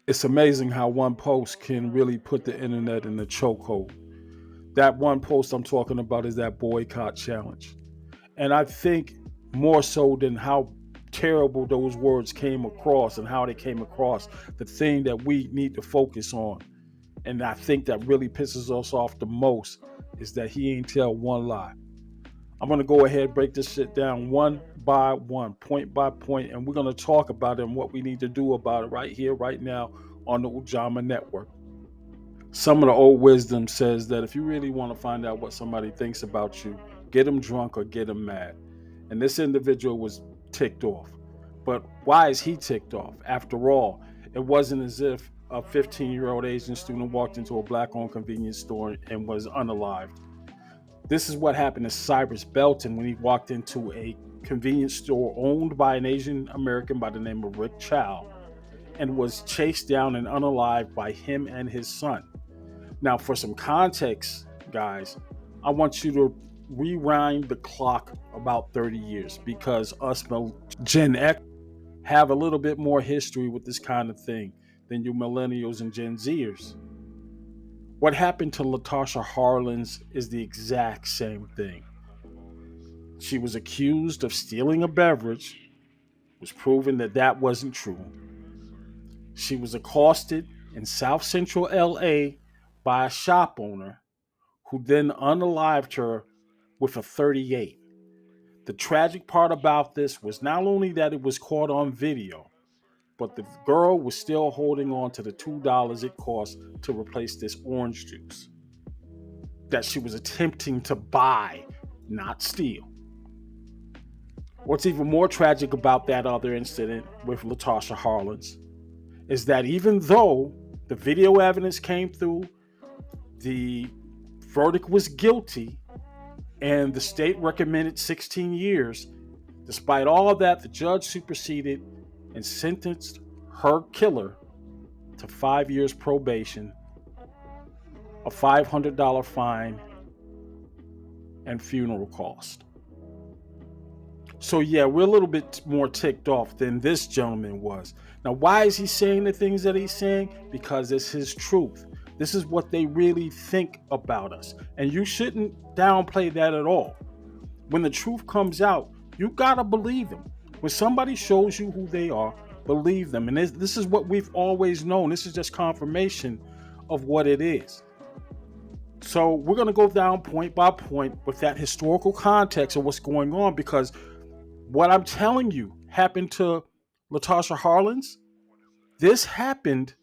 It's amazing how one post can really put the internet in the chokehold. That one post I'm talking about is that boycott challenge. And I think more so than how terrible those words came across and how they came across, the thing that we need to focus on, and I think that really pisses us off the most, is that he ain't tell one lie. I'm going to go ahead and break this shit down one by one, point by point, and we're going to talk about it and what we need to do about it right here, right now on the Ujamaa Network. Some of the old wisdom says that if you really want to find out what somebody thinks about you, get them drunk or get them mad. And this individual was ticked off. But why is he ticked off? After all, it wasn't as if a 15-year-old Asian student walked into a black-owned convenience store and was unalived. This is what happened to Cyrus Belton when he walked into a convenience store owned by an Asian American by the name of Rick Chow and was chased down and unalived by him and his son. Now, for some context, guys, I want you to rewind the clock about 30 years because us Gen X have a little bit more history with this kind of thing than you millennials and Gen Zers. What happened to Latasha Harlins is the exact same thing. She was accused of stealing a beverage. It was proven that that wasn't true. She was accosted in South Central LA by a shop owner who then unalived her with a 38. The tragic part about this was not only that it was caught on video, but the girl was still holding on to the $2 it cost to replace this orange juice that she was attempting to buy, not steal. What's even more tragic about that other incident with Latasha Harlins is that even though the video evidence came through, the verdict was guilty, and the state recommended 16 years, despite all of that, the judge superseded and sentenced her killer to 5 years probation, a $500 fine, and funeral cost. So yeah, we're a little bit more ticked off than this gentleman was. Now, why is he saying the things that he's saying? Because it's his truth. This is what they really think about us. And you shouldn't downplay that at all. When the truth comes out, you gotta believe them. When somebody shows you who they are, believe them. And this is what we've always known. This is just confirmation of what it is. So we're gonna go down point by point with that historical context of what's going on, because what I'm telling you happened to Latasha Harlins. This happened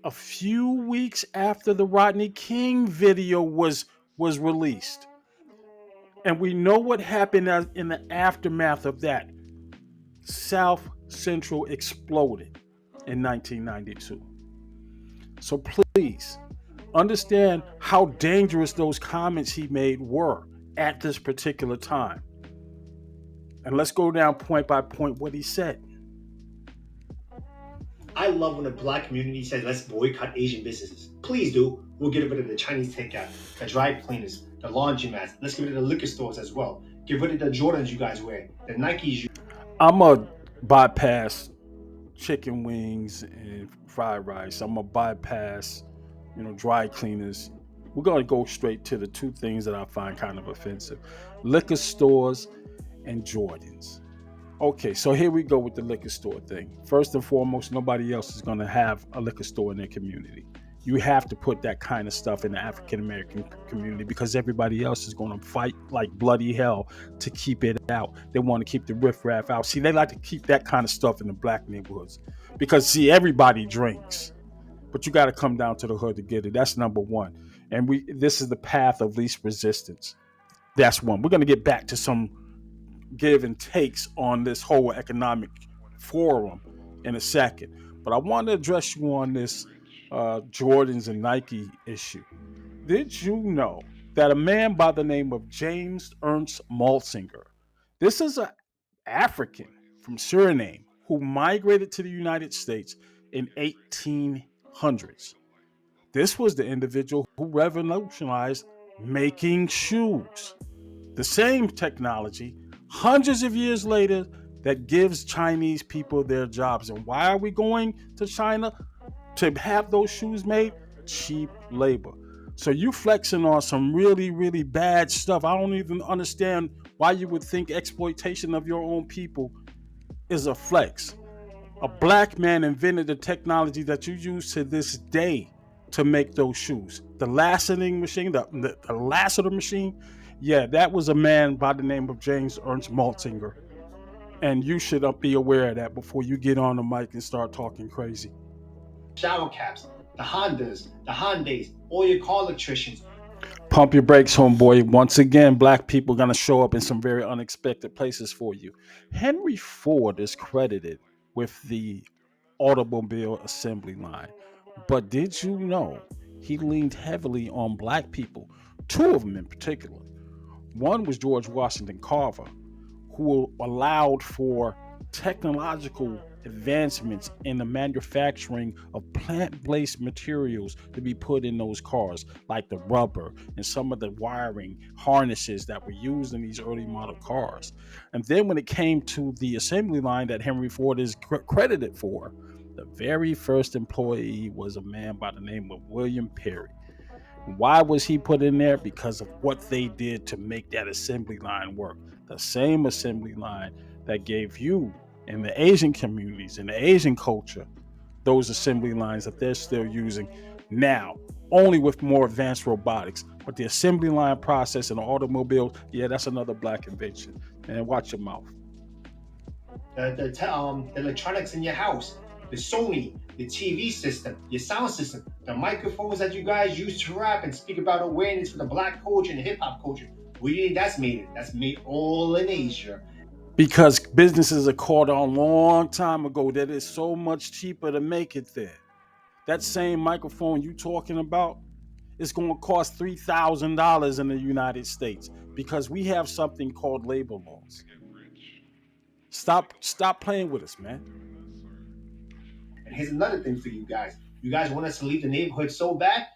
a few weeks after the Rodney King video was released. And we know what happened in the aftermath of that. South Central exploded in 1992. So please understand how dangerous those comments he made were at this particular time. And let's go down point by point what he said. I love when the black community says, let's boycott Asian businesses. Please do. We'll get rid of the Chinese takeout, the dry cleaners, the laundromats. Let's get rid of the liquor stores as well. Get rid of the Jordans you guys wear, the Nikes you... I'm going to bypass chicken wings and fried rice. I'm going to bypass, dry cleaners. We're going to go straight to the two things that I find kind of offensive. Liquor stores and Jordans. Okay, so here we go with the liquor store thing. First and foremost, nobody else is going to have a liquor store in their community. You have to put that kind of stuff in the African American community because everybody else is going to fight like bloody hell to keep it out. They want to keep the riffraff out. See, they like to keep that kind of stuff in the black neighborhoods because, see, everybody drinks, but you got to come down to the hood to get it. That's number one. And this is the path of least resistance. That's one. We're going to get back to some give and takes on this whole economic forum in a second, but I want to address you on this Jordans and Nike issue. Did you know that a man by the name of James Ernst Maltzinger, this is an African from Suriname who migrated to the United States in 1800s. This was the individual who revolutionized making shoes. The same technology hundreds of years later that gives Chinese people their jobs. And why are we going to China? to have those shoes made, cheap labor. So you flexing on some really, really bad stuff. I don't even understand why you would think exploitation of your own people is a flex. A black man invented the technology that you use to this day to make those shoes. The lacerating machine, the lacerer machine, yeah, that was a man by the name of James Ernst Maltinger. And you should be aware of that before you get on the mic and start talking crazy. Shower caps, the Hondas, the Hyundais, all your car electricians. Pump your brakes, homeboy. Once again, black people are going to show up in some very unexpected places for you. Henry Ford is credited with the automobile assembly line. But did you know he leaned heavily on black people? Two of them in particular. One was George Washington Carver, who allowed for technological advancements in the manufacturing of plant-based materials to be put in those cars, like the rubber and some of the wiring harnesses that were used in these early model cars. And then when it came to the assembly line that Henry Ford is credited for, the very first employee was a man by the name of William Perry. Why was he put in there? Because of what they did to make that assembly line work. The same assembly line that gave you in the Asian communities, in the Asian culture, those assembly lines that they're still using now, only with more advanced robotics. But the assembly line process in the automobile, yeah, that's another black invention. And watch your mouth. The electronics in your house, the Sony, the TV system, your sound system, the microphones that you guys use to rap and speak about awareness for the black culture and the hip hop culture. Where do you think that's made? That's made all in Asia. Because businesses are caught on a long time ago that it's so much cheaper to make it there. That same microphone you talking about is going to cost $3,000 in the United States because we have something called labor laws. Stop playing with us, man. And here's another thing for you guys. You guys want us to leave the neighborhood so bad?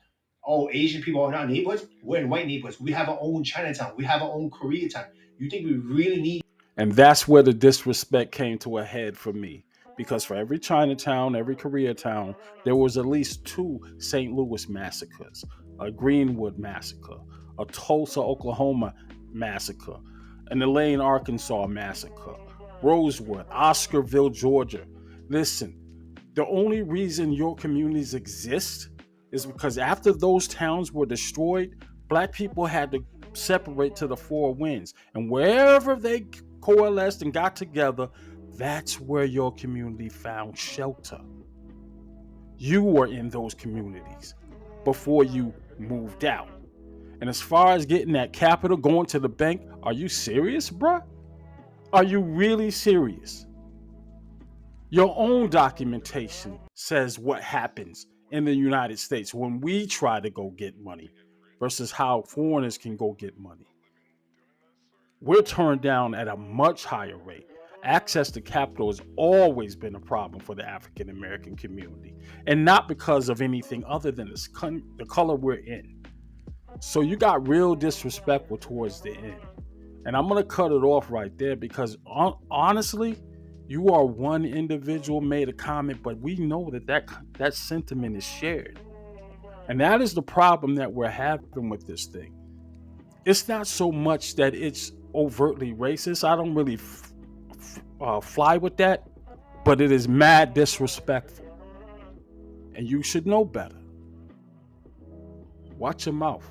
Oh, Asian people are in our neighborhoods? We're in white neighborhoods. We have our own Chinatown. We have our own Koreatown. You think we really need? And that's where the disrespect came to a head for me. Because for every Chinatown, every Koreatown, there was at least two St. Louis massacres, a Greenwood massacre, a Tulsa, Oklahoma massacre, an Elaine, Arkansas massacre, Rosewood, Oscarville, Georgia. Listen, the only reason your communities exist is because after those towns were destroyed, black people had to separate to the four winds. And wherever they coalesced and got together, that's where your community found shelter. You were in those communities before you moved out. And as far as getting that capital, going to the bank, are you serious, bruh? Are you really serious? Your own documentation says what happens in the United States when we try to go get money versus how foreigners can go get money. We're turned down at a much higher rate. Access to capital has always been a problem for the African American community, and not because of anything other than the color we're in. So you got real disrespectful towards the end. And I'm going to cut it off right there because honestly, you are one individual made a comment, but we know that sentiment is shared. And that is the problem that we're having with this thing. It's not so much that it's overtly racist. I don't really fly with that, but it is mad disrespectful. And you should know better. Watch your mouth.